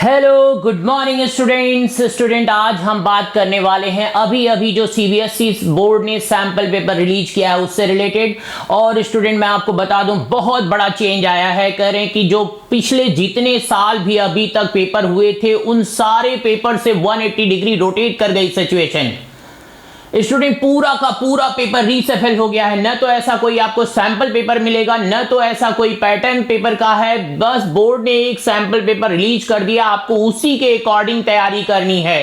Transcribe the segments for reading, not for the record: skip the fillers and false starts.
Hello good morning student आज हम बात करने वाले हैं अभी जो सीबीएसई बोर्ड ने सैंपल पेपर रिलीज किया है उससे रिलेटेड। और स्टूडेंट मैं आपको बता दूं बहुत बड़ा चेंज आया है। कह रहे हैं कि जो पिछले जितने साल भी अभी तक पेपर हुए थे उन सारे पेपर से 180 डिग्री रोटेट कर गई सिचुएशन। स्टूडेंट पूरा का पूरा पेपर रीशफल हो गया है। न तो ऐसा कोई आपको सैंपल पेपर मिलेगा, न तो ऐसा कोई पैटर्न पेपर का है। बस बोर्ड ने एक सैंपल पेपर रिलीज कर दिया, आपको उसी के अकॉर्डिंग तैयारी करनी है।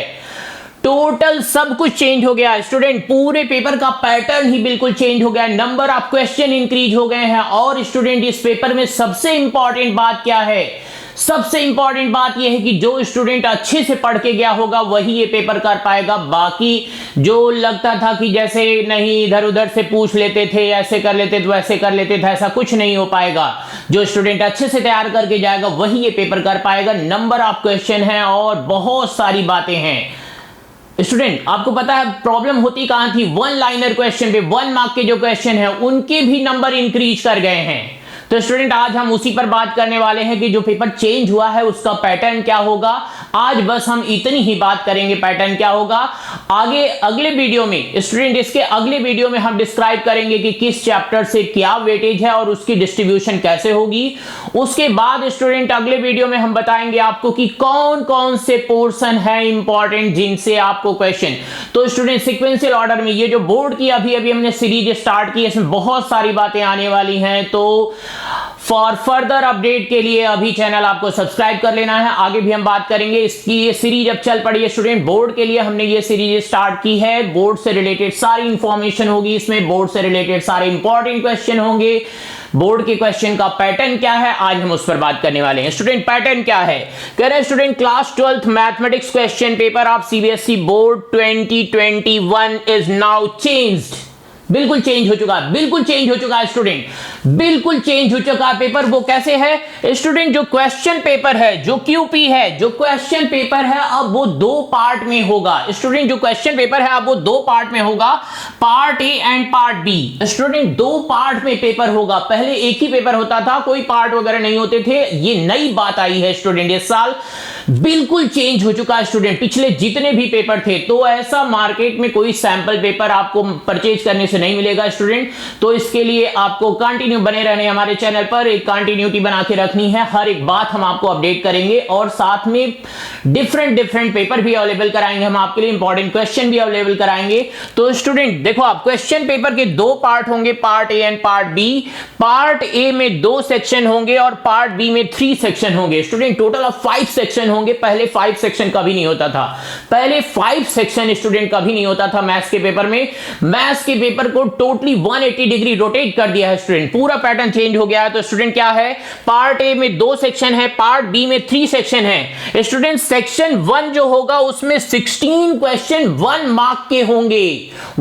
टोटल सब कुछ चेंज हो गया स्टूडेंट, पूरे पेपर का पैटर्न ही बिल्कुल चेंज हो गया। नंबर ऑफ क्वेश्चन इंक्रीज हो गए हैं। और स्टूडेंट इस पेपर में सबसे इंपॉर्टेंट बात क्या है? सबसे इंपॉर्टेंट बात यह है कि जो स्टूडेंट अच्छे से पढ़ के गया होगा वही ये पेपर कर पाएगा। बाकी जो लगता था कि जैसे नहीं इधर उधर से पूछ लेते थे, ऐसे कर लेते थे वैसे कर लेते थे, ऐसा कुछ नहीं हो पाएगा। जो स्टूडेंट अच्छे से तैयार करके जाएगा वही ये पेपर कर पाएगा। नंबर ऑफ क्वेश्चन है और बहुत सारी बातें हैं। स्टूडेंट आपको पता है प्रॉब्लम होती कहां थी? वन लाइनर क्वेश्चन पे 1 मार्क के जो क्वेश्चन है उनके भी नंबर इंक्रीज कर गए हैं। तो स्टूडेंट आज हम उसी पर बात करने वाले हैं कि जो पेपर चेंज हुआ है उसका पैटर्न क्या होगा। आज बस हम इतनी ही बात करेंगे पैटर्न क्या होगा। आगे अगले वीडियो में स्टूडेंट इसके अगले वीडियो में हम डिस्क्राइब करेंगे कि किस चैप्टर से क्या वेटेज है और उसकी डिस्ट्रीब्यूशन कैसे होगी। उसके बाद स्टूडेंट अगले वीडियो में हम बताएंगे आपको कि कौन कौन से पोर्शन है इंपॉर्टेंट जिनसे आपको क्वेश्चन। तो स्टूडेंट सिक्वेंशियल ऑर्डर में ये जो बोर्ड की अभी हमने सीरीज स्टार्ट की है इसमें बहुत सारी बातें आने वाली हैं। तो फॉर फर्दर अपडेट के लिए अभी चैनल आपको सब्सक्राइब कर लेना है। आगे भी हम बात करेंगे। इसकी ये सीरीज अब चल पड़ी है स्टूडेंट, बोर्ड के लिए हमने ये सीरीज स्टार्ट की है। बोर्ड से रिलेटेड सारी इंफॉर्मेशन होगी इसमें, बोर्ड से रिलेटेड सारे इंपॉर्टेंट क्वेश्चन होंगे। बोर्ड के क्वेश्चन का पैटर्न क्या है आज हम उस पर बात करने वाले हैं। स्टूडेंट पैटर्न क्या है? कह रहे हैं student class 12th mathematics question paper of CBSE board 2021 is now changed. बिल्कुल चेंज हो चुका है, बिल्कुल चेंज हो चुका है स्टूडेंट, बिल्कुल चेंज हो चुका है पेपर। वो कैसे है स्टूडेंट? जो क्वेश्चन पेपर है, जो क्यूपी है, जो क्वेश्चन पेपर है अब वो 2 पार्ट में होगा। स्टूडेंट जो क्वेश्चन पेपर है अब वो 2 पार्ट में होगा, part A and part B. Student 2 part में पेपर होगा। पहले एक ही पेपर होता था, कोई पार्ट वगैरह नहीं होते थे। ये नई बात आई है स्टूडेंट इस साल, बिल्कुल चेंज हो चुका है स्टूडेंट। पिछले जितने भी पेपर थे तो ऐसा मार्केट में कोई सैंपल पेपर आपको परचेज करने से नहीं मिलेगा स्टूडेंट। तो इसके लिए आपको कंटिन्यू बने रहने हमारे चैनल पर, एक कंटिन्यूटी बना के रखनी है। हर एक बात हम आपको अपडेट करेंगे और साथ में डिफरेंट पेपर भी अवेलेबल कराएंगे हम आपके लिए, इंपॉर्टेंट क्वेश्चन भी अवेलेबल कराएंगे। तो स्टूडेंट देखो आप क्वेश्चन पेपर के 2 पार्ट होंगे, part A and part B. Part A में 2 सेक्शन होंगे और पार्ट बी में 3 सेक्शन होंगे। स्टूडेंट टोटल ऑफ 5 सेक्शन होंगे। पहले 5 सेक्शन कभी नहीं होता था, पहले 5 सेक्शन स्टूडेंट कभी नहीं होता था मैथ्स के पेपर में। मैथ्स के पेपर को टोटली 180 डिग्री रोटेट कर दिया है स्टूडेंट, पूरा पैटर्न चेंज हो गया है। तो स्टूडेंट क्या है? पार्ट ए में 2 सेक्शन है, पार्ट बी में 3 सेक्शन है। स्टूडेंट सेक्शन 1 जो होगा उसमें 16 क्वेश्चन 1 मार्क के होंगे,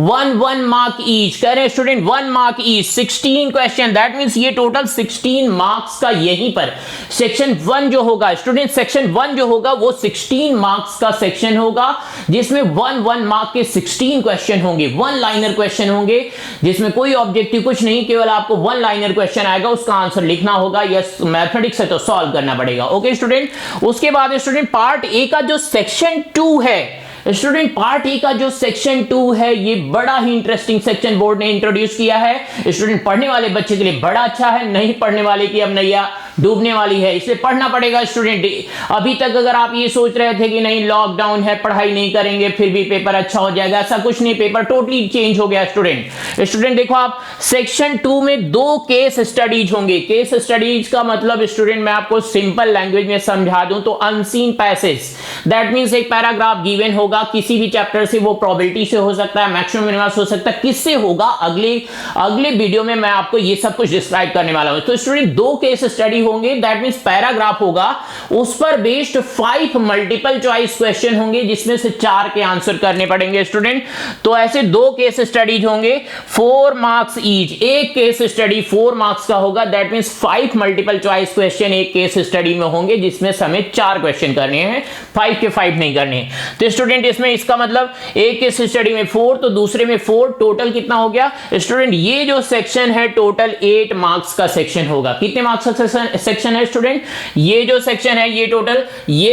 1 मार्क ईच। कह रहे हैं student 1 mark each, 16 question, that means ये टोटल 16 मार्क्स का यहीं पर सेक्शन 1 जो होगा स्टूडेंट, सेक्शन 1 जो होगा वो 16 मार्क्स का सेक्शन होगा जिसमें 1 मार्क के 16 क्वेश्चन होंगे, 1 लाइनर क्वेश्चन होंगे जिसमें कोई ऑब्जेक्टिव कुछ नहीं, केवल आपको 1 लाइनर क्वेश्चन आएगा, उसका आंसर लिखना होगा। यस मैथमेटिक्स है तो सॉल्व करना पड़ेगा। Okay student. उसके बाद स्टूडेंट पार्ट ए का जो सेक्शन 2 है स्टूडेंट, पार्ट ए का जो सेक्शन 2 है ये बड़ा ही इंटरेस्टिंग सेक्शन बोर्ड ने इंट्रोड्यूस किया है। स्टूडेंट पढ़ने वाले बच्चे के लिए बड़ा अच्छा है, नहीं पढ़ने वाले की अब नैया डूबने वाली है, इसलिए पढ़ना पड़ेगा स्टूडेंट। अभी तक अगर आप ये सोच रहे थे कि नहीं लॉकडाउन है पढ़ाई नहीं करेंगे फिर भी पेपर अच्छा हो जाएगा, ऐसा कुछ नहीं, पेपर टोटली चेंज हो गया स्टूडेंट देखो आप सेक्शन 2 में 2 केस स्टडीज होंगे। केस स्टडीज का मतलब स्टूडेंट मैं आपको सिंपल लैंग्वेज में समझा दूं तो अनसीन पैसेज, दैट मींस एक पैराग्राफ गिवन होगा किसी भी चैप्टर से, वो प्रोबेबिलिटी से हो सकता है, मैक्सिमम मिनिमम हो सकता है, किससे होगा अगले वीडियो में मैं आपको ये सब कुछ डिस्क्राइब करने वाला हूं। तो स्टूडेंट 2 केस स्टडी होंगे, दैट मींस पैराग्राफ होगा, उस पर बेस्ड 5 मल्टीपल चॉइस क्वेश्चन होंगे जिसमें से 4 के आंसर करने पड़ेंगे स्टूडेंट। तो ऐसे 2 केस स्टडीज होंगे, 4 मार्क्स ईच। एक केस स्टडी 4 मार्क्स का होगा, that means 5 multiple choice question एक केस स्टडी में होंगे जिसमें हमें 4 क्वेश्चन करने हैं, 5 के 5 नहीं करने हैं। तो स्टूडेंट इसमें इसका मतलब एक केस स्टडी में 4 तो दूसरे में 4, टोटल कितना हो गया स्टूडेंट? ये जो सेक्शन है टोटल 8 मार्क्स का सेक्शन होगा। कितने मार्क्स का सेक्शन है स्टूडेंट, ये जो सेक्शन है ये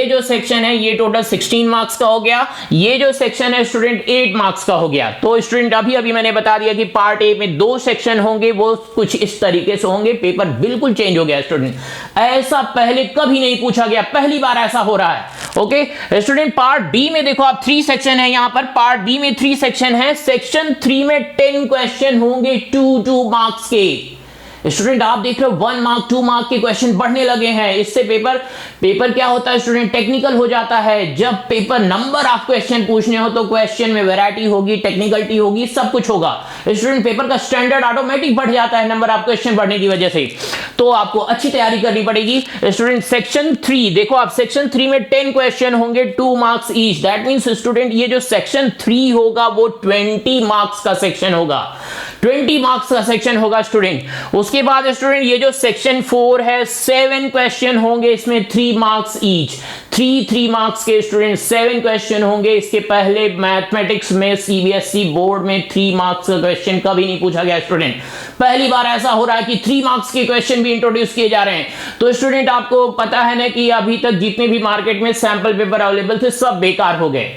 जो सेक्शन है ये टोटल 16 मार्क्स का हो गया, ये जो सेक्शन है स्टूडेंट 8 मार्क्स का हो गया। तो स्टूडेंट अभी मैंने बता दिया कि पार्ट ए में 2 सेक्शन होंगे, वो कुछ इस तरीके से होंगे। पेपर बिल्कुल चेंज हो गया स्टूडेंट, ऐसा पहले कभी नहीं पूछा गया, पहली बार ऐसा हो रहा है। ओके स्टूडेंट, पार्ट बी में देखो आप 3 सेक्शन है, यहां पर पार्ट बी में 3 सेक्शन है। सेक्शन 3 में 10 क्वेश्चन होंगे 2 मार्क्स के। स्टूडेंट आप देख रहे हो 1 मार्क 2 मार्क के क्वेश्चन बढ़ने लगे हैं। इससे पेपर क्या होता है स्टूडेंट, टेक्निकल हो जाता है। जब पेपर नंबर ऑफ क्वेश्चन पूछने हो तो क्वेश्चन में वैरायटी होगी, टेक्निकलिटी होगी, सब कुछ होगा। स्टूडेंट पेपर का स्टैंडर्ड ऑटोमेटिक बढ़ जाता है नंबर ऑफ क्वेश्चन बढ़ने की वजह से, तो आपको अच्छी तैयारी करनी पड़ेगी। स्टूडेंट सेक्शन 3 देखो आप, सेक्शन 3 में 10 क्वेश्चन होंगे 2 marks each. That means student ये जो सेक्शन 3 होगा वो 20 मार्क्स का सेक्शन होगा, 20 मार्क्स का सेक्शन होगा स्टूडेंट। उसके बाद स्टूडेंट ये जो सेक्शन 4 है 7 क्वेश्चन होंगे इसमें 3 मार्क्स ईच, 3 मार्क्स के स्टूडेंट 7 क्वेश्चन होंगे। इसके पहले मैथमेटिक्स में सीबीएसई बोर्ड में 3 मार्क्स का क्वेश्चन कभी नहीं पूछा गया स्टूडेंट, पहली बार ऐसा हो रहा है कि 3 मार्क्स के क्वेश्चन भी इंट्रोड्यूस किए जा रहे हैं। तो स्टूडेंट आपको पता है ना कि अभी तक जितने भी मार्केट में सैंपल पेपर अवेलेबल थे सब बेकार हो गए।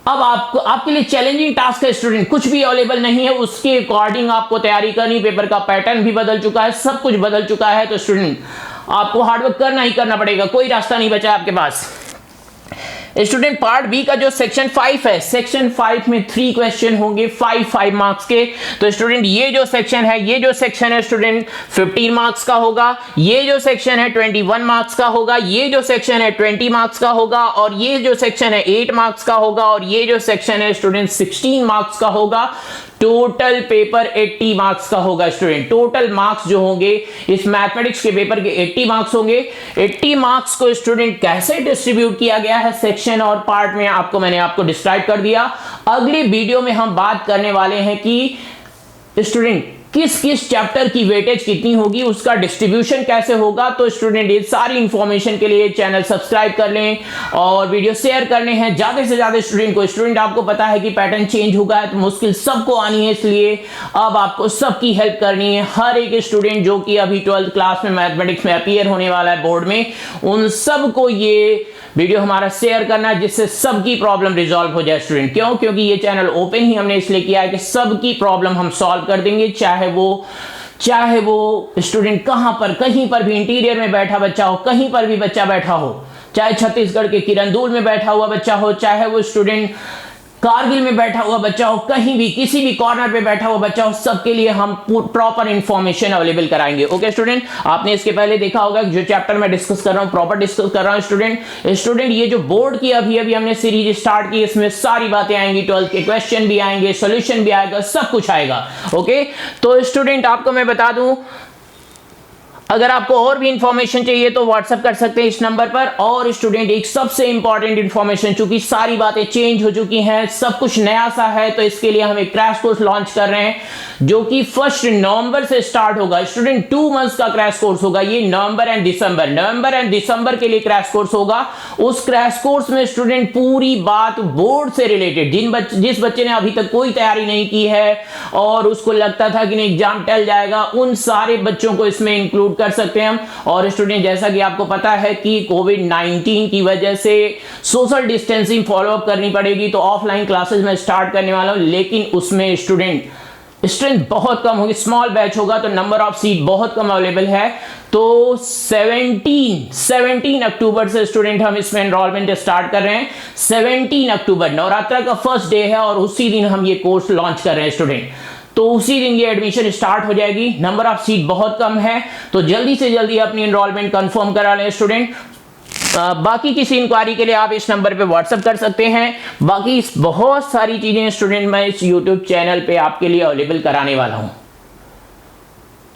अब आपके लिए चैलेंजिंग टास्क है स्टूडेंट, कुछ भी अवेलेबल नहीं है, उसके अकॉर्डिंग आपको तैयारी करनी। पेपर का पैटर्न भी बदल चुका है, सब कुछ बदल चुका है, तो स्टूडेंट आपको हार्डवर्क करना ही करना पड़ेगा, कोई रास्ता नहीं बचा आपके पास। स्टूडेंट पार्ट बी का जो सेक्शन 5 है, सेक्शन 5 में 3 क्वेश्चन होंगे 5 मार्क्स के। तो स्टूडेंट ये जो सेक्शन है स्टूडेंट 15 मार्क्स का होगा, ये जो सेक्शन है 21 मार्क्स का होगा, ये जो सेक्शन है 20 मार्क्स का होगा, और ये जो सेक्शन है 8 मार्क्स का होगा, और ये जो सेक्शन है स्टूडेंट 16 मार्क्स का होगा। टोटल पेपर 80 मार्क्स का होगा स्टूडेंट। टोटल मार्क्स जो होंगे इस मैथमेटिक्स के पेपर के 80 मार्क्स होंगे। 80 मार्क्स को स्टूडेंट कैसे डिस्ट्रीब्यूट किया गया है सेक्शन और पार्ट में मैंने आपको डिस्क्राइब कर दिया। अगली वीडियो में हम बात करने वाले हैं कि स्टूडेंट किस किस चैप्टर की वेटेज कितनी होगी, उसका डिस्ट्रीब्यूशन कैसे होगा। तो स्टूडेंट ये सारी इंफॉर्मेशन के लिए चैनल सब्सक्राइब कर लें और वीडियो शेयर करने हैं ज्यादा से ज्यादा स्टूडेंट को। स्टूडेंट आपको पता है कि पैटर्न चेंज होगा है तो मुश्किल सबको आनी है, इसलिए अब आपको सबकी हेल्प करनी है। हर एक स्टूडेंट जो कि अभी 12th क्लास में मैथमेटिक्स में अपीयर होने वाला है बोर्ड में, उन सबको ये वीडियो हमारा शेयर करना है जिससे सबकी प्रॉब्लम रिजॉल्व हो जाए स्टूडेंट। क्यों? क्योंकि ये चैनल ओपन ही हमने इसलिए किया है कि सबकी प्रॉब्लम हम सॉल्व कर देंगे, चाहे वो स्टूडेंट कहीं पर भी इंटीरियर में बैठा बच्चा हो, कहीं पर भी बच्चा बैठा हो, चाहे छत्तीसगढ़ के किरंदुल में बैठा हुआ बच्चा हो, चाहे वो स्टूडेंट कारगिल में बैठा हुआ बच्चा हो, कहीं भी किसी भी कॉर्नर पे बैठा हुआ बच्चा हो, सबके लिए हम प्रॉपर इंफॉर्मेशन अवेलेबल कराएंगे। ओके स्टूडेंट, आपने इसके पहले देखा होगा कि जो चैप्टर मैं डिस्कस कर रहा हूं प्रॉपर डिस्कस कर रहा हूं स्टूडेंट। ये जो बोर्ड की अभी हमने सीरीज स्टार्ट की, इसमें सारी बातें आएंगी, 12th के क्वेश्चन भी आएंगे, सोल्यूशन भी आएगा, सब कुछ आएगा। ओके तो स्टूडेंट आपको मैं बता दूं, अगर आपको और भी इंफॉर्मेशन चाहिए तो व्हाट्सएप कर सकते हैं इस नंबर पर। और स्टूडेंट एक सबसे इंपॉर्टेंट इंफॉर्मेशन, चूंकि सारी बातें चेंज हो चुकी हैं, सब कुछ नया सा है, तो इसके लिए हम एक क्रैश कोर्स लॉन्च कर रहे हैं जो कि 1 नवंबर से स्टार्ट होगा स्टूडेंट। 2 मंथ्स का क्रैश कोर्स होगा ये, नवंबर एंड दिसंबर के लिए क्रैश कोर्स होगा। उस क्रैश कोर्स में स्टूडेंट पूरी बात बोर्ड से रिलेटेड, जिस बच्चे ने अभी तक कोई तैयारी नहीं की है और उसको लगता था कि नहीं एग्जाम टल जाएगा, उन सारे बच्चों को इसमें इंक्लूड कर सकते हैं हम। और स्टूडेंट जैसा कि आपको पता है कि कोविड-19 की वजह से सोशल डिस्टेंसिंग फॉलो अप करनी पड़ेगी, तो ऑफलाइन क्लासेस में स्टार्ट करने वाला हूं, लेकिन उसमें स्टूडेंट स्ट्रेंथ बहुत कम होगी, स्मॉल बैच होगा, तो नंबर ऑफ सीट बहुत कम अवेलेबल है। तो 17 अक्टूबर से स्टूडेंट हम इसमें एनरोलमेंट स्टार्ट कर रहे हैं। 17 अक्टूबर नवरात्र का फर्स्ट डे है और उसी दिन हम ये कोर्स लॉन्च कर रहे हैं स्टूडेंट। तो उसी दिन ये एडमिशन स्टार्ट हो जाएगी। नंबर ऑफ सीट बहुत कम है, तो जल्दी से जल्दी अपनी एनरोलमेंट कंफर्म करा लें स्टूडेंट। बाकी किसी इंक्वायरी के लिए आप इस नंबर पे व्हाट्सएप कर सकते हैं। बाकी बहुत सारी चीजें स्टूडेंट मैं इस यूट्यूब चैनल पे आपके लिए अवेलेबल कराने वाला हूं।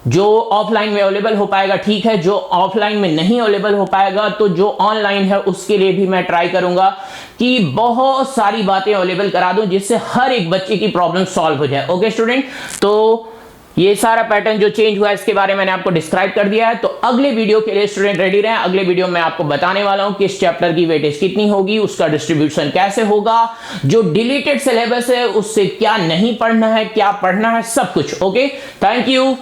जो ऑफलाइन में अवेलेबल हो पाएगा ठीक है, जो ऑफलाइन में नहीं अवेलेबल हो पाएगा तो जो ऑनलाइन है उसके लिए भी मैं ट्राई करूंगा कि बहुत सारी बातें अवेलेबल करा दूं जिससे हर एक बच्चे की प्रॉब्लम सॉल्व हो जाए। ओके स्टूडेंट, तो ये सारा पैटर्न जो चेंज हुआ है इसके बारे में मैंने आपको डिस्क्राइब कर दिया है। तो अगले वीडियो के लिए स्टूडेंट रेडी रहें। अगले वीडियो में आपको बताने वाला हूं किस चैप्टर की वेटेज कितनी होगी, उसका डिस्ट्रीब्यूशन कैसे होगा, जो डिलीटेड सिलेबस है उससे क्या नहीं पढ़ना है, क्या पढ़ना है, सब कुछ। Okay, thank you.